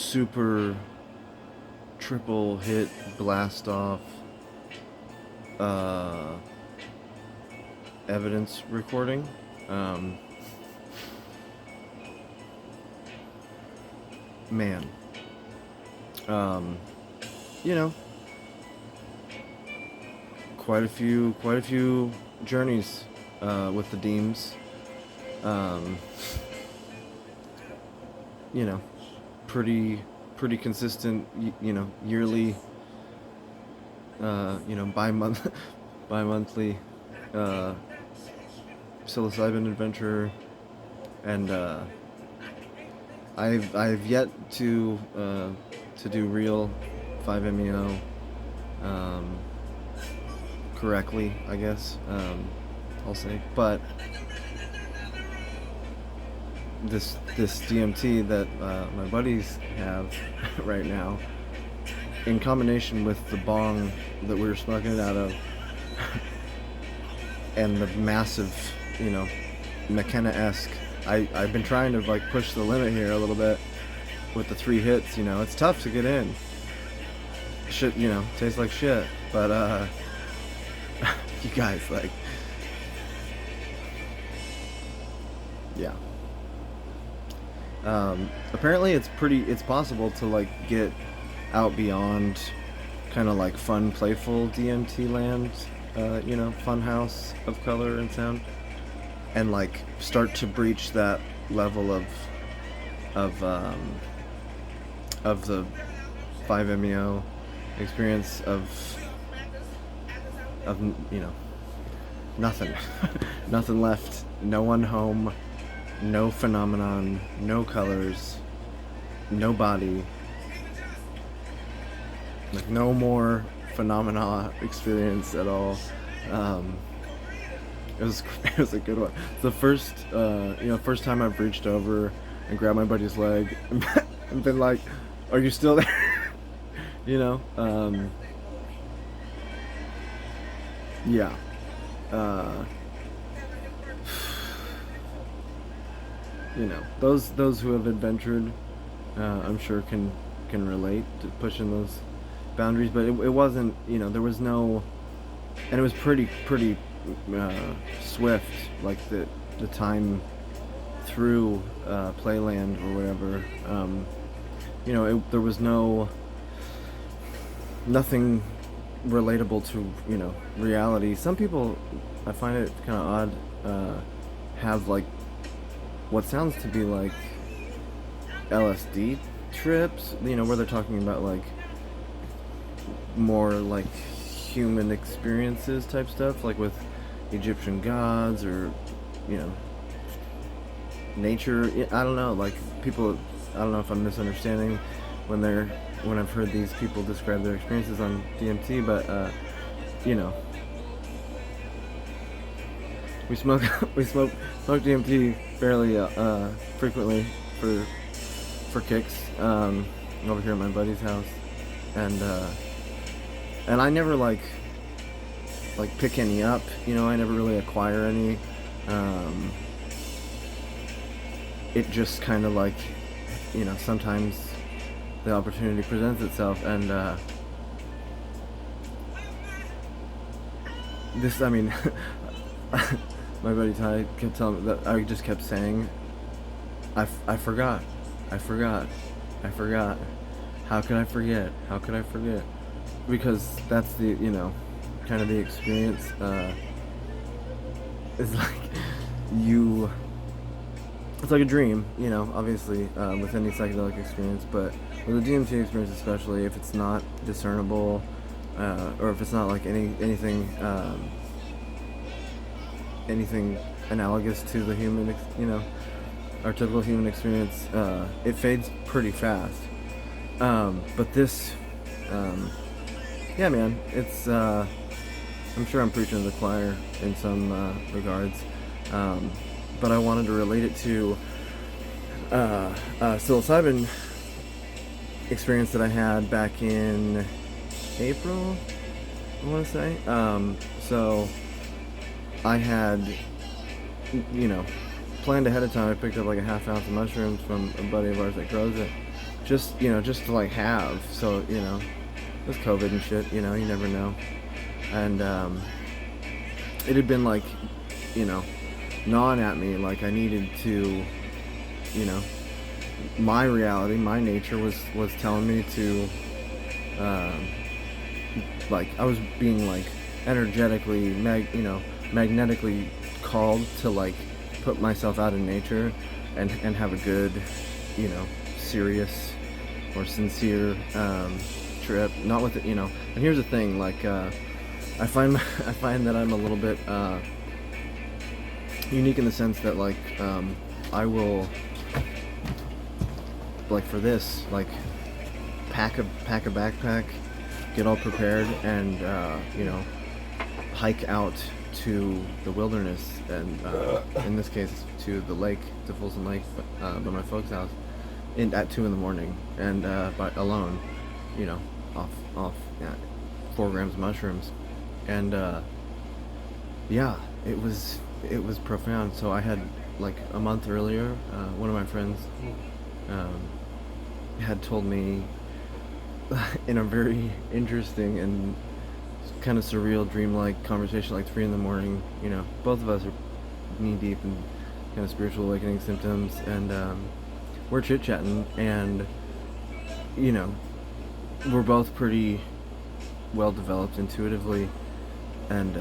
super triple hit blast off evidence recording. Man, you know, quite a few journeys with the Deems. You know, pretty consistent. Yearly. Bi-monthly psilocybin adventure, and I've yet to do real 5-MeO correctly, I guess, I'll say. But this DMT that my buddies have right now, in combination with the bong that we were smoking it out of, and the massive, McKenna-esque. I've been trying to like push the limit here a little bit with the 3 hits. It's tough to get in. Shit, tastes like shit. But you guys, like, yeah. Apparently it's possible to like get out beyond kind of like fun, playful DMT land, fun house of color and sound, and like start to breach that level of the 5-MeO experience of nothing. Nothing left, no one home, no phenomenon, no colors, no body, like no more phenomena experience at all. It was a good one. The first time I've reached over and grabbed my buddy's leg and been like, "Are you still there?" Yeah. Those who have adventured, I'm sure can relate to pushing those boundaries. But it wasn't, there was no, and it was pretty swift, like the time through Playland or whatever. There was nothing relatable to reality. Some people, I find it kind of odd, have like what sounds to be like LSD trips, where they're talking about like more like human experiences type stuff, like with Egyptian gods or nature. I don't know, like people, I don't know if I'm misunderstanding when I've heard these people describe their experiences on DMT, but we smoke DMT fairly frequently for kicks over here at my buddy's house, and I never like pick any up, I never really acquire any. It just kind of like, sometimes the opportunity presents itself, and my buddy Ty kept telling me that I just kept saying, I forgot. How could I forget? Because that's the, kind of the experience. It's like it's like a dream, obviously, with any psychedelic experience, but with the DMT experience especially, if it's not discernible, or if it's not like anything analogous to the human, our typical human experience, it fades pretty fast. But this, yeah, man, it's, I'm sure I'm preaching to the choir in some regards, but I wanted to relate it to psilocybin experience that I had back in April, I want to say. So I had, planned ahead of time. I picked up like a half ounce of mushrooms from a buddy of ours that grows it, just, just to like have. So, with COVID and shit, you never know. And it had been like, gnawing at me, like I needed to, my reality, my nature was telling me to, like I was being like energetically, magnetically called to like put myself out in nature and have a good, serious or sincere trip. Not with it, And here's the thing, like I find that I'm a little bit unique in the sense that like I will, like for this, like pack a backpack, get all prepared, and hike out to the wilderness, and in this case to the lake, to Folsom Lake, by my folks' house, at 2 a.m, and alone, off 4 grams of mushrooms, and yeah, it was profound. So I had, like a month earlier, one of my friends had told me in a very interesting and kind of surreal, dreamlike conversation, like 3 a.m. Both of us are knee deep in kind of spiritual awakening symptoms, and we're chit chatting, and we're both pretty well developed intuitively, and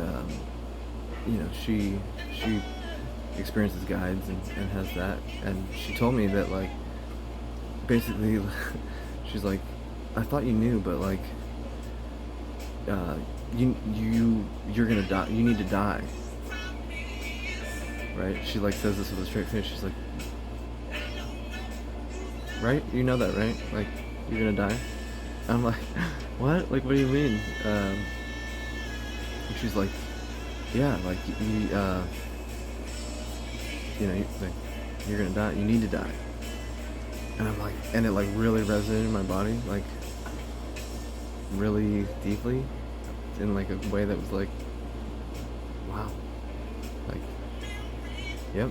she experiences guides and has that, and she told me that, like, basically she's like, I thought you knew, but like you're gonna die, you need to die, right? She like says this with a straight face. She's like, right, you know that, right? Like, you're gonna die. I'm like, what? Like, what do you mean? And she's like, yeah, like like, you're gonna die, you need to die. And I'm like, and it like really resonated in my body, like really deeply, in like a way that was like, wow, like, yep.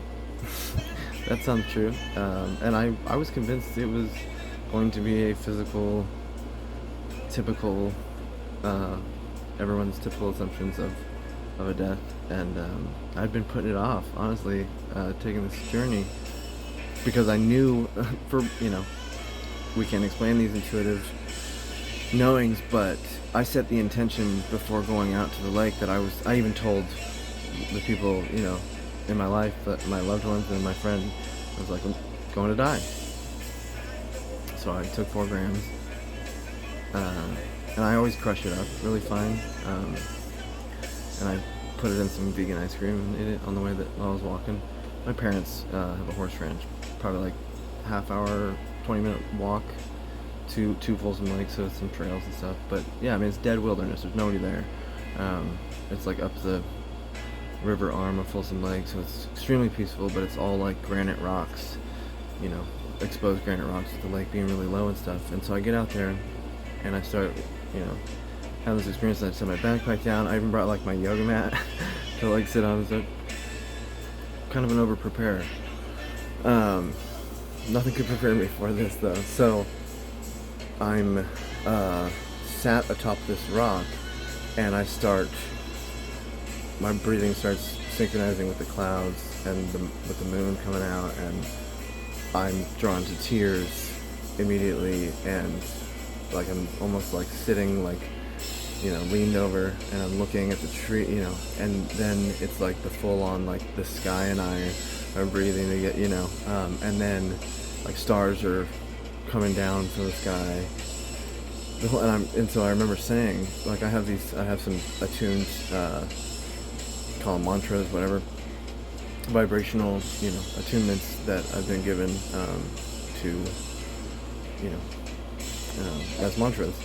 That sounds true. And I was convinced it was going to be a physical, typical, everyone's typical assumptions of a death, and I'd been putting it off, honestly, taking this journey, because I knew, we can't explain these intuitive knowings, but I set the intention before going out to the lake that I even told the people, in my life, that my loved ones and my friend, I was like, I'm going to die. So I took 4 grams, and I always crush it up really fine, and I put it in some vegan ice cream and ate it on the way that I was walking. My parents have a horse ranch, probably like half hour, 20-minute walk to Folsom Lake, so it's some trails and stuff. But yeah, I mean, it's dead wilderness. There's nobody there. It's like up the river arm of Folsom Lake, so it's extremely peaceful. But it's all like granite rocks, exposed granite rocks, with the lake being really low and stuff. And so I get out there, and I start, having this experience. And I set my backpack down. I even brought like my yoga mat to like sit on and stuff. Kind of an over preparer. Nothing could prepare me for this though. So I'm sat atop this rock, and my breathing starts synchronizing with the clouds and with the moon coming out, and I'm drawn to tears immediately, and like I'm almost like sitting like, leaned over, and I'm looking at the tree, and then it's like the full on, like the sky and I are breathing to get, and then like stars are coming down from the sky. And so I remember saying, like, I have some attuned, call them mantras, whatever, vibrational, attunements that I've been given, to, as mantras.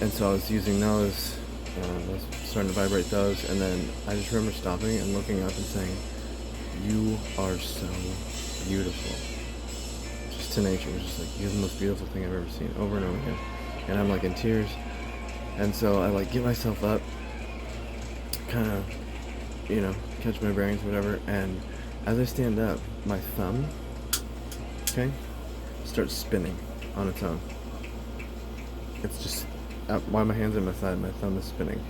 And so I was using those, I was starting to vibrate those, and then I just remember stopping and looking up and saying, you are so beautiful. Just to nature, it was just like, you're the most beautiful thing I've ever seen, over and over again. And I'm like in tears. And so I like get myself up, kind of, catch my bearings, whatever, and as I stand up, my thumb, starts spinning on its own. It's just, while my hand's at my side, my thumb is spinning.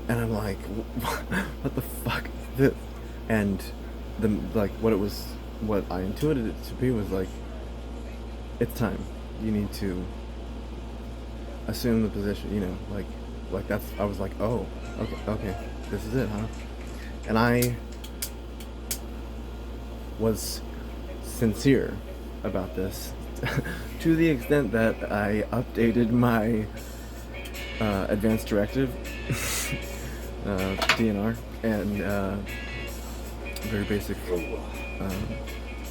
And I'm like, what the fuck is this? And what I intuited it to be was like, it's time. You need to assume the position, like that's, I was like, oh, okay, this is it, huh? And I was sincere about this to the extent that I updated my advanced directive, DNR, and very basic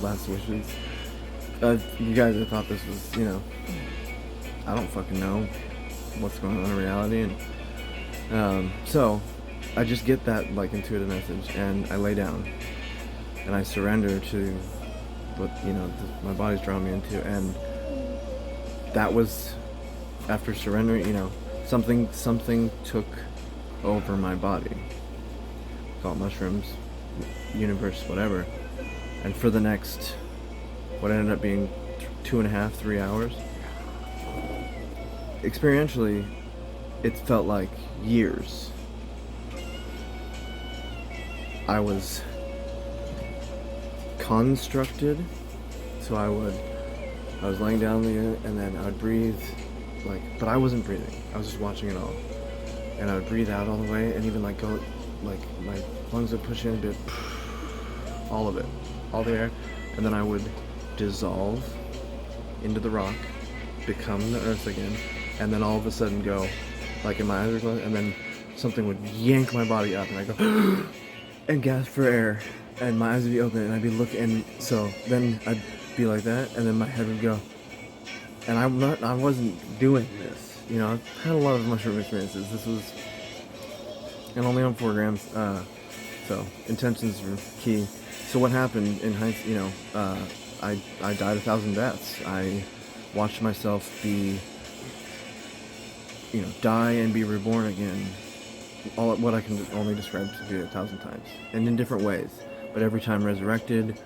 last wishes. You guys have thought this was, I don't fucking know what's going on in reality, and so I just get that like intuitive message, and I lay down and I surrender to what my body's drawing me into. And that was after surrendering, something took over my body, call it mushrooms, universe, whatever. And for the next, what ended up being 2.5, 3 hours, experientially, it felt like years. I was constructed, so I was laying down there, and then I would breathe, but I wasn't breathing, I was just watching it all, and I would breathe out all the way, and even go, my lungs would push in a bit, all of it, all the air, and then I would dissolve into the rock, become the earth again, and then all of a sudden go, and my eyes are closed, and then something would yank my body up, and I go, and gasp for air, and my eyes would be open, and I'd be looking, and so then I'd be like that, and then my head would go, and I wasn't doing this, I've had a lot of mushroom experiences. This was, and only on 4 grams, so intentions were key. So what happened in hindsight, I died 1,000 deaths. I watched myself be, die and be reborn again. All what I can only describe to be 1,000 times, and in different ways. But every time resurrected,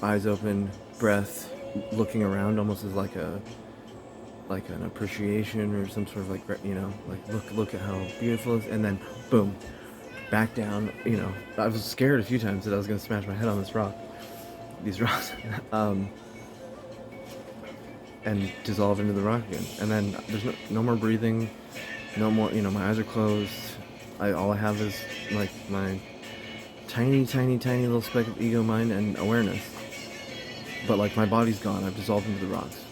eyes open, breath, looking around almost as like an appreciation or some sort of look at how beautiful it is, and then boom, back down. I was scared a few times that I was going to smash my head on these rocks, and dissolve into the rock again. And then there's no more breathing, no more, my eyes are closed. All I have is my tiny little speck of ego, mind, and awareness. But my body's gone. I've dissolved into the rocks.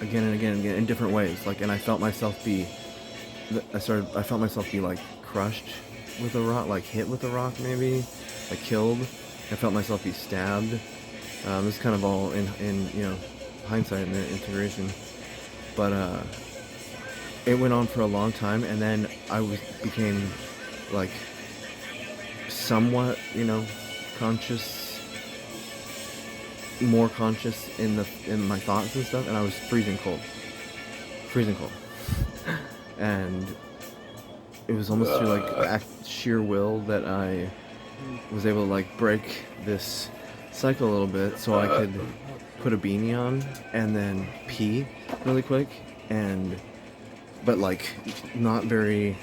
Again and again and again, in different ways. And I felt myself be, crushed with a rock, hit with a rock maybe, killed. I felt myself be stabbed. This is kind of all in hindsight and integration. But it went on for a long time, and then I became somewhat, conscious, more conscious in my thoughts and stuff, and I was freezing cold, and it was almost through sheer will that I was able to break this cycle a little bit, so I could put a beanie on and then pee really quick, but not very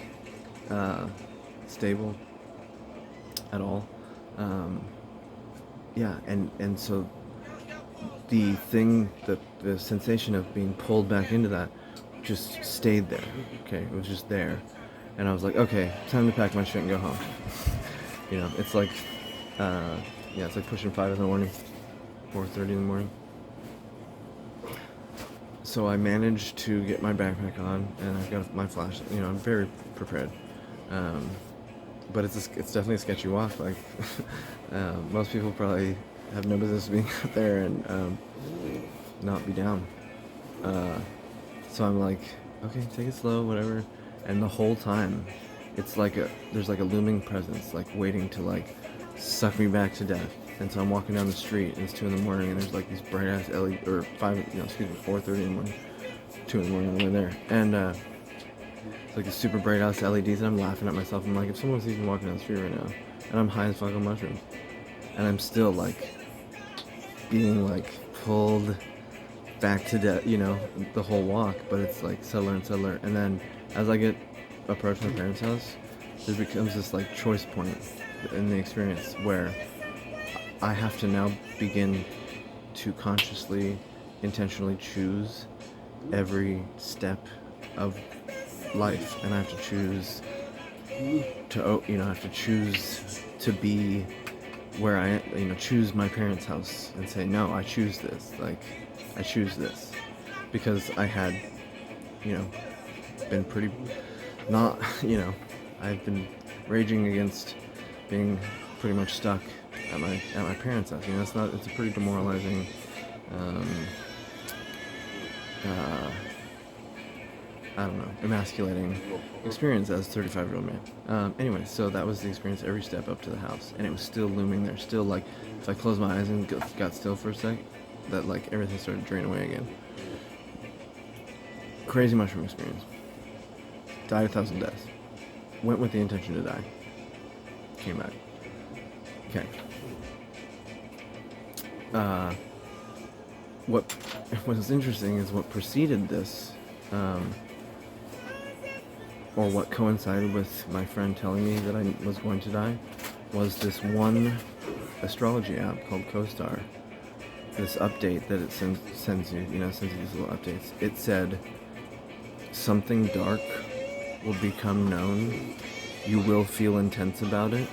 stable at all. And so the sensation of being pulled back into that just stayed there. Okay, it was just there, and I was like, okay, time to pack my shit and go home. It's it's pushing 5 in the morning, 4:30 in the morning. So I managed to get my backpack on, and I've got my flashlight. I'm very prepared. But it's definitely a sketchy walk. Most people probably have no business being out there and not be down. So I'm like, okay, take it slow, whatever. And the whole time, it's there's a looming presence, waiting to suck me back to death. And so I'm walking down the street, and it's 2 in the morning, and there's these bright ass LED, or 4:30 in the morning, 2 in the morning on the way there, and it's these super bright ass LEDs, and I'm laughing at myself. I'm like, if someone sees me walking down the street right now, and I'm high as fuck on mushrooms, and I'm still being like pulled back to death, the whole walk, but it's like subtler and subtler. And then as I approach my parents' house, there becomes this like choice point in the experience where I have to now begin to consciously, intentionally choose every step of life, and I have to choose to be where I choose my parents' house and say, no, I choose this, because I had, been pretty, not, I've been raging against being pretty much stuck at my parents' house. It's a pretty demoralizing, I don't know, emasculating experience as a 35-year-old man. Anyway, so that was the experience every step up to the house, and it was still looming there. Still, like, if I closed my eyes and got still for a sec, that, like, everything started to drain away again. Crazy mushroom experience. Died 1,000 deaths. Went with the intention to die. Came back. Okay. What was interesting is what preceded this, or what coincided with my friend telling me that I was going to die, was this one astrology app called CoStar. This update that it sends you these little updates. It said, something dark will become known. You will feel intense about it.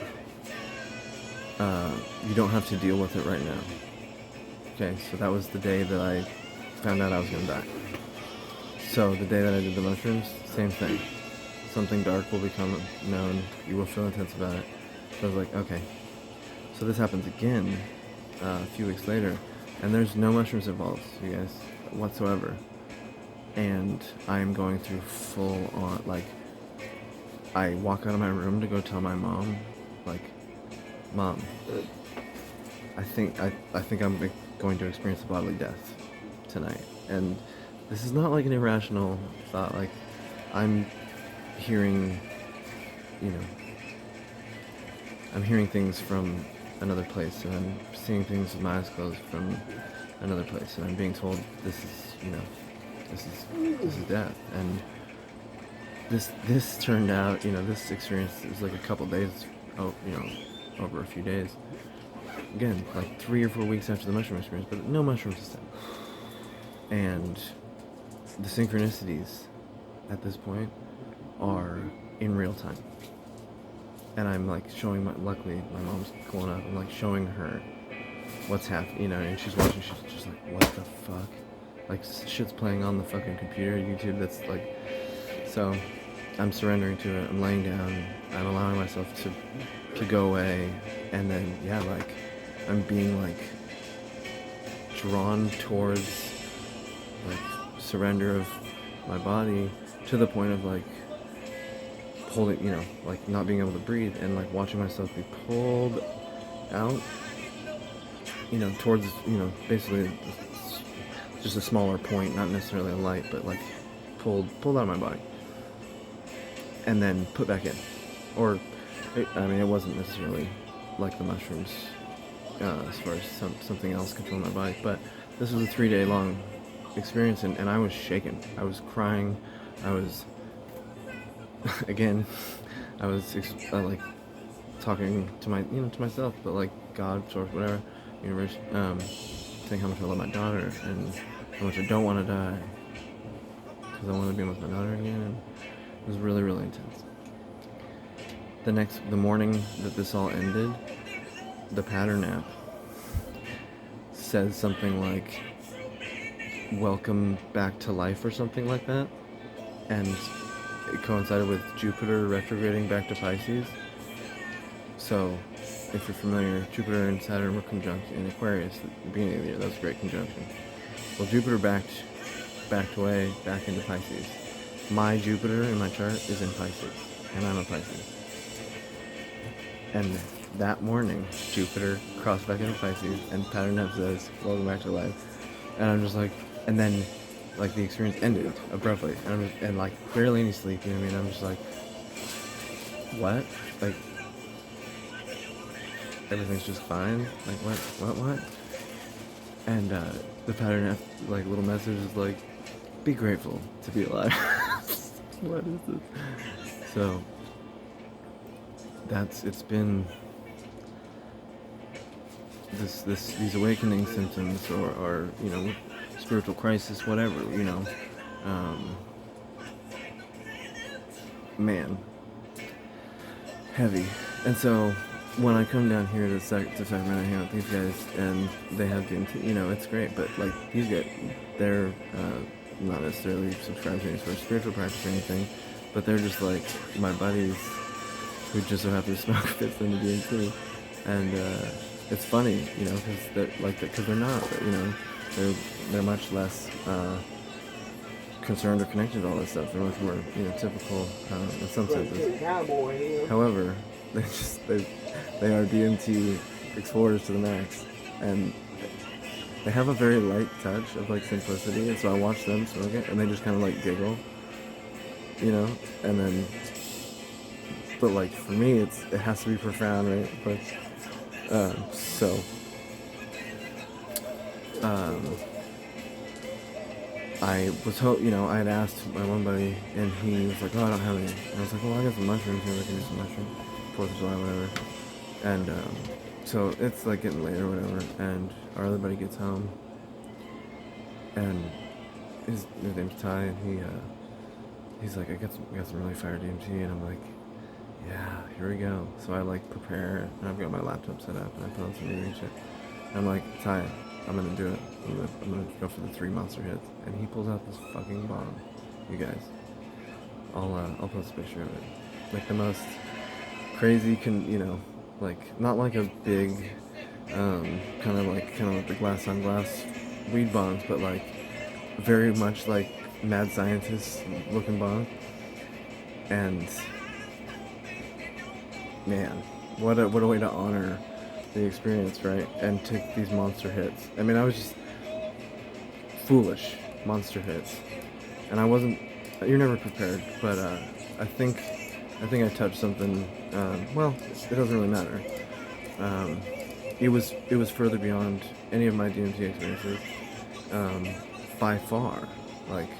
You don't have to deal with it right now. Okay, so that was the day that I found out I was going to die. So the day that I did the mushrooms, same thing. Something dark will become known. You will feel intense about it. So I was like, okay. So this happens again a few weeks later, and there's no mushrooms involved, you guys, whatsoever. And I am going through full on, like, I walk out of my room to go tell my mom, like, Mom, I think I'm going to experience a bodily death tonight. And this is not like an irrational thought. Like, I'm hearing, I'm hearing things from another place, and I'm seeing things with my eyes closed from another place, and I'm being told this is death. And this turned out, this experience was like a couple days, over a few days. Again, like 3 or 4 weeks after the mushroom experience, but no mushrooms this time. And the synchronicities at this point are in real time. And I'm like luckily my mom's going up, I'm like showing her what's happening, and she's watching, she's just like, what the fuck? Like, shit's playing on the fucking computer, YouTube, that's like, so I'm surrendering to it, I'm laying down, I'm allowing myself to go away, and then, like, I'm being, like, drawn towards, like, surrender of my body, to the point of, like, holding, like, not being able to breathe, and, like, watching myself be pulled out, towards, basically just a smaller point, not necessarily a light, but, like, pulled out of my body, and then put back in. Or, it wasn't necessarily like the mushrooms, as far as something else controlling my body, but this was a 3-day long experience, and I was shaken. I was crying. I was, again, I was like talking to to myself, but like God, source, whatever, universe, saying how much I love my daughter and how much I don't want to die, because I want to be with my daughter again. And it was really, really intense. The morning that this all ended, the pattern app says something like, welcome back to life, or something like that. And it coincided with Jupiter retrograding back to Pisces. So, if you're familiar, Jupiter and Saturn were conjunct in Aquarius at the beginning of the year. That was a great conjunction. Well, Jupiter backed away back into Pisces. My Jupiter in my chart is in Pisces, and I'm a Pisces. And that morning, Jupiter crossed back into Pisces, and pattern app says, welcome back to life. And I'm just like, and then, like, the experience ended abruptly, and like, barely any sleep, you know what I mean? I'm just like, what? Like, everything's just fine? Like, what? And the pattern, like little message is like, be grateful to be alive. What is this? So it's been these awakening symptoms, or spiritual crisis, whatever, man, heavy. And so when I come down here to Sacramento and hang out with these guys, and they have DMT, it's great. But like these guys, they're not necessarily subscribed to any sort of spiritual practice or anything, but they're just like my buddies who just so happen to smoke fits in the DMT, and it's funny, because they're not, they're much less concerned or connected to all this stuff. They're much more, typical in some senses. However, they are DMT explorers to the max, and they have a very light touch of like simplicity. And so I watch them smoke it, and they just kind of like giggle, and then. But like for me, it has to be profound, right? But I was I had asked my one buddy, and he was like, "Oh, I don't have any." And I was like, "Well, I got some mushrooms here. We can do some mushroom, 4th of July, whatever." And so it's like getting late or whatever, and our other buddy gets home, and his name's Ty, and he's like, "I got some really fire DMT," and I'm like, yeah, here we go. So I like prepare, and I've got my laptop set up, and I put on some reading shit. And I'm like, Ty, I'm gonna do it. I'm gonna go for the 3 monster hits. And he pulls out this fucking bomb. You guys, I'll post a picture of it. Like the most crazy, like not like a big, kind of like the glass on glass weed bombs, but like very much like mad scientist looking bomb. And man, what a way to honor the experience, right? And take these monster hits. I mean, I was just foolish monster hits, and you're never prepared, but I think I touched something. Well, it doesn't really matter. It was further beyond any of my DMT experiences, by far. Like,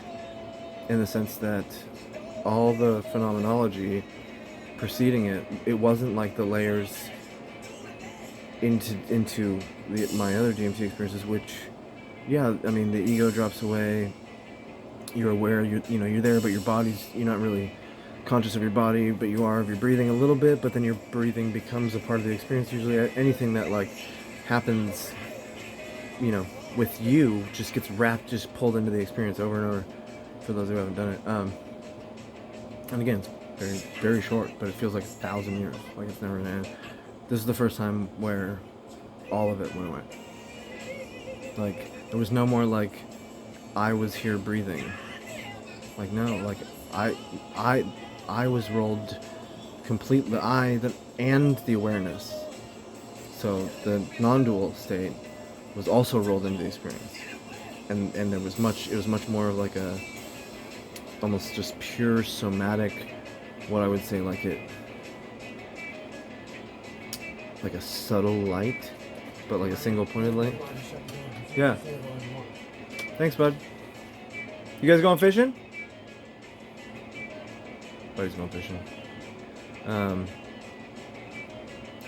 in the sense that all the phenomenology preceding it wasn't like the layers into my other DMT experiences, which, yeah, I mean, the ego drops away, you're aware, you're there, but your body's, you're not really conscious of your body, but you are of your breathing a little bit, but then your breathing becomes a part of the experience. Usually anything that like happens, with you just gets just pulled into the experience over and over, for those who haven't done it. And again, it's very, very short, but it feels like 1,000 years, like it's never gonna end. This is the first time where all of it went away. Like, there was no more like, I was here breathing. Like, no, like, I was rolled completely, and the awareness. So the non-dual state was also rolled into the experience. And it was much more of like a, almost just pure somatic, what I would say, like a subtle light, but like a single pointed light. Yeah. Thanks, bud. You guys going fishing? Buddy's going fishing.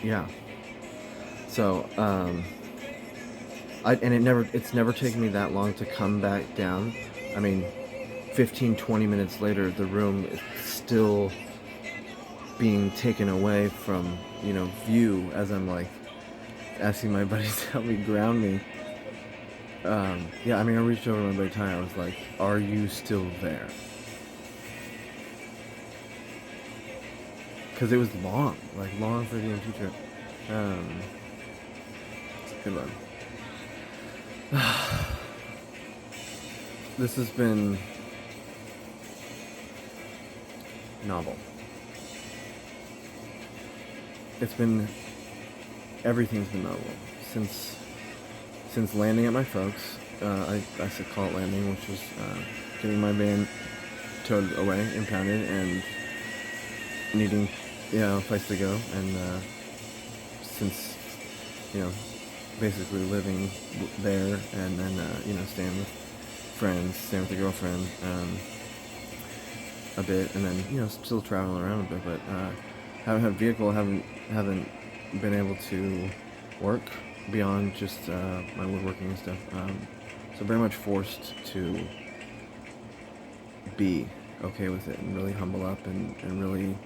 Yeah. So, it's never taken me that long to come back down. I mean, 15-20 minutes later, the room is still being taken away from, view, as I'm like asking my buddies to help me ground me. Yeah, I mean, I reached over to my buddy Ty, I was like, are you still there? Because it was long for the DMT trip. It's a good one. This has been novel. Everything's been novel since landing at my folks. I should call it landing, which was getting my van towed away, impounded, and needing a place to go. And since basically living there, and then staying with friends, staying with the girlfriend a bit, and then still traveling around a bit, but haven't had a vehicle, haven't been able to work beyond just my woodworking and stuff. So very much forced to be okay with it and really humble up and really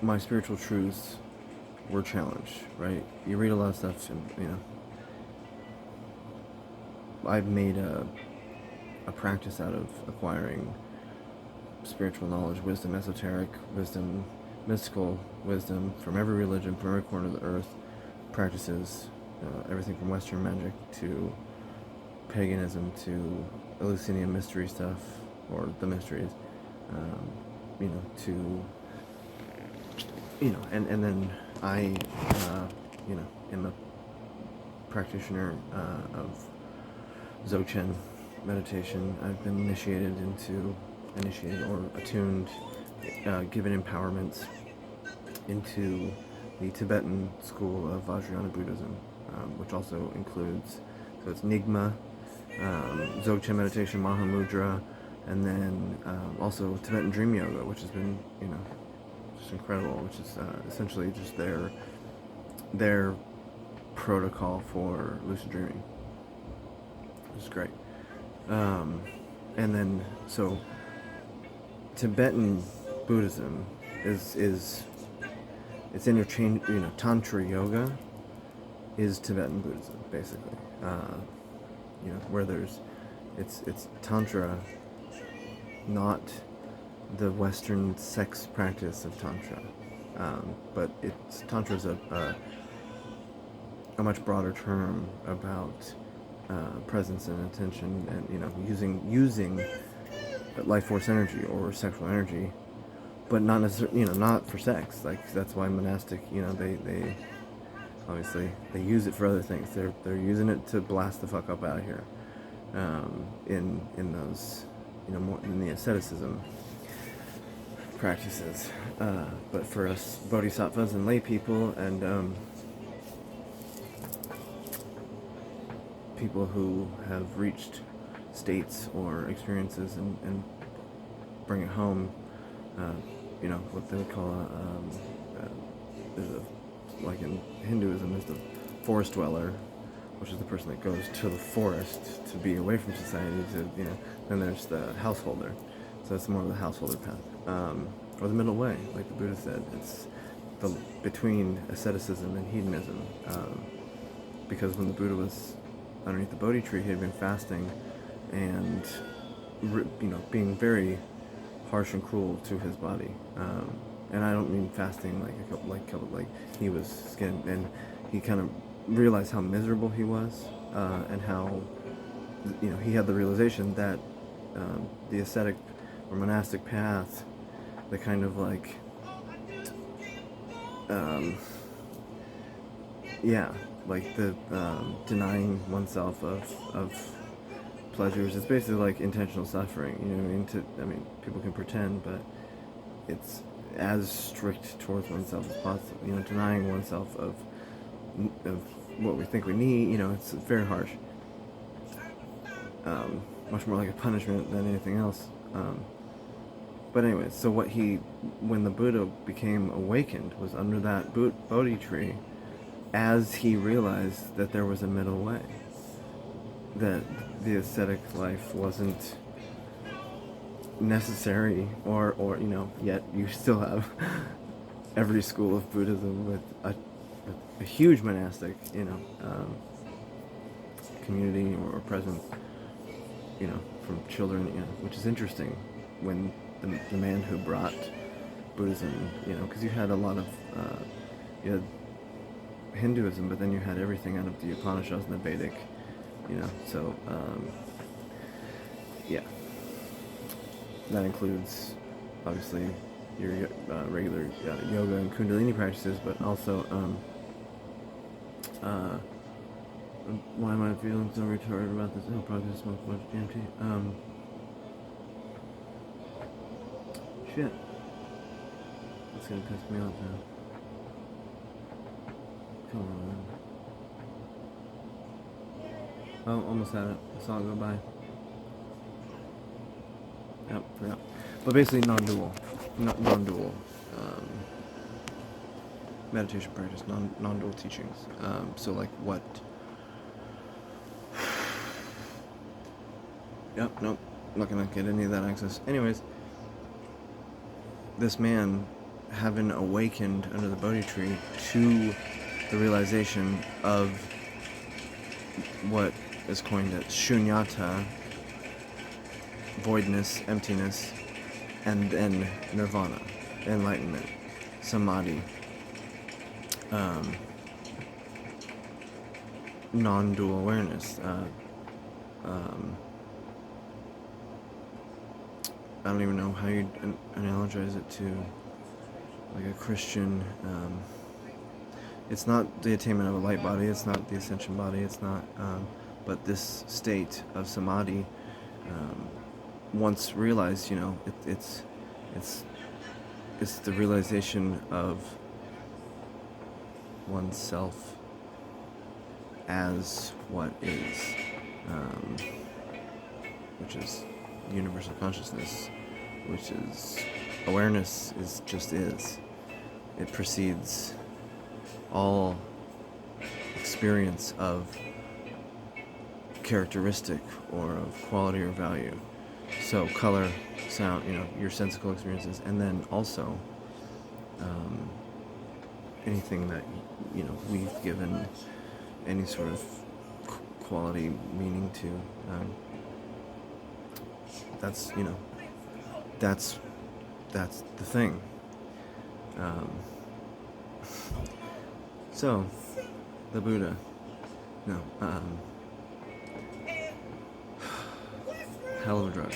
my spiritual truths were challenged, right? You read a lot of stuff and I've made a practice out of acquiring spiritual knowledge, wisdom, esoteric wisdom, mystical wisdom from every religion, from every corner of the earth, practices, everything from Western magic to paganism to Eleusinian mystery stuff, or the mysteries, to, and then I, am a practitioner of Dzogchen meditation. I've been initiated or attuned, given empowerments into the Tibetan school of Vajrayana Buddhism, which also includes, so it's Nyingma, Dzogchen meditation, Mahamudra, and then also Tibetan Dream Yoga, which has been, just incredible, which is essentially just their protocol for lucid dreaming, which is great. And then, so Tibetan Buddhism is it's interchange. Tantra yoga is Tibetan Buddhism, basically. Where it's Tantra, not the Western sex practice of Tantra, but Tantra is a much broader term about presence and attention, and using life force energy or sexual energy, but not necessarily, not for sex. Like, that's why monastic, they obviously they use it for other things. They're using it to blast the fuck up out of here, in those, more in the asceticism practices. But for us bodhisattvas and lay people and people who have reached states or experiences and bring it home, what they would call like in Hinduism, is the forest dweller, which is the person that goes to the forest to be away from society. Then there's the householder, so it's more of the householder path, or the middle way, like the Buddha said. It's between asceticism and hedonism, because when the Buddha was underneath the Bodhi tree, he had been fasting and being very harsh and cruel to his body, and I don't mean fasting like he was skinned, and he kind of realized how miserable he was, and how he had the realization that the ascetic or monastic path, the kind of the denying oneself of pleasures. It's basically like intentional suffering. You know what I mean? People can pretend, but it's as strict towards oneself as possible. Denying oneself of what we think we need. It's very harsh. Much more like a punishment than anything else. But anyway, so when the Buddha became awakened, was under that Bodhi tree, as he realized that there was a middle way, that the ascetic life wasn't necessary, or yet you still have every school of Buddhism with a huge monastic, community or presence, from children, which is interesting when the man who brought Buddhism, because you had a lot of, you had Hinduism, but then you had everything out of the Upanishads and the Vedic, so, that includes, obviously, your regular yoga and Kundalini practices, but also, why am I feeling so retarded about this? Oh, probably because I smoked a bunch of DMT. Shit. That's gonna piss me off now. Come on. Oh, almost had it. I saw it go by. Yep, forgot. But basically non-dual. Non-dual. Meditation practice, non-dual teachings. So like what? Yep, nope. Not gonna get any of that access. Anyways, this man, having awakened under the Bodhi tree to the realization of what is coined as shunyata, voidness, emptiness, and then nirvana, enlightenment, samadhi, non-dual awareness. I don't even know how you'd analogize it to like a Christian. It's not the attainment of a light body, it's not the ascension body, it's not, but this state of samadhi, once realized, it's the realization of oneself as what is, which is universal consciousness, which is awareness is just is. It precedes all experience of characteristic or of quality or value. So color, sound, your sensical experiences, and then also anything that we've given any sort of quality meaning to. That's the thing. So the Buddha, hell of a drug.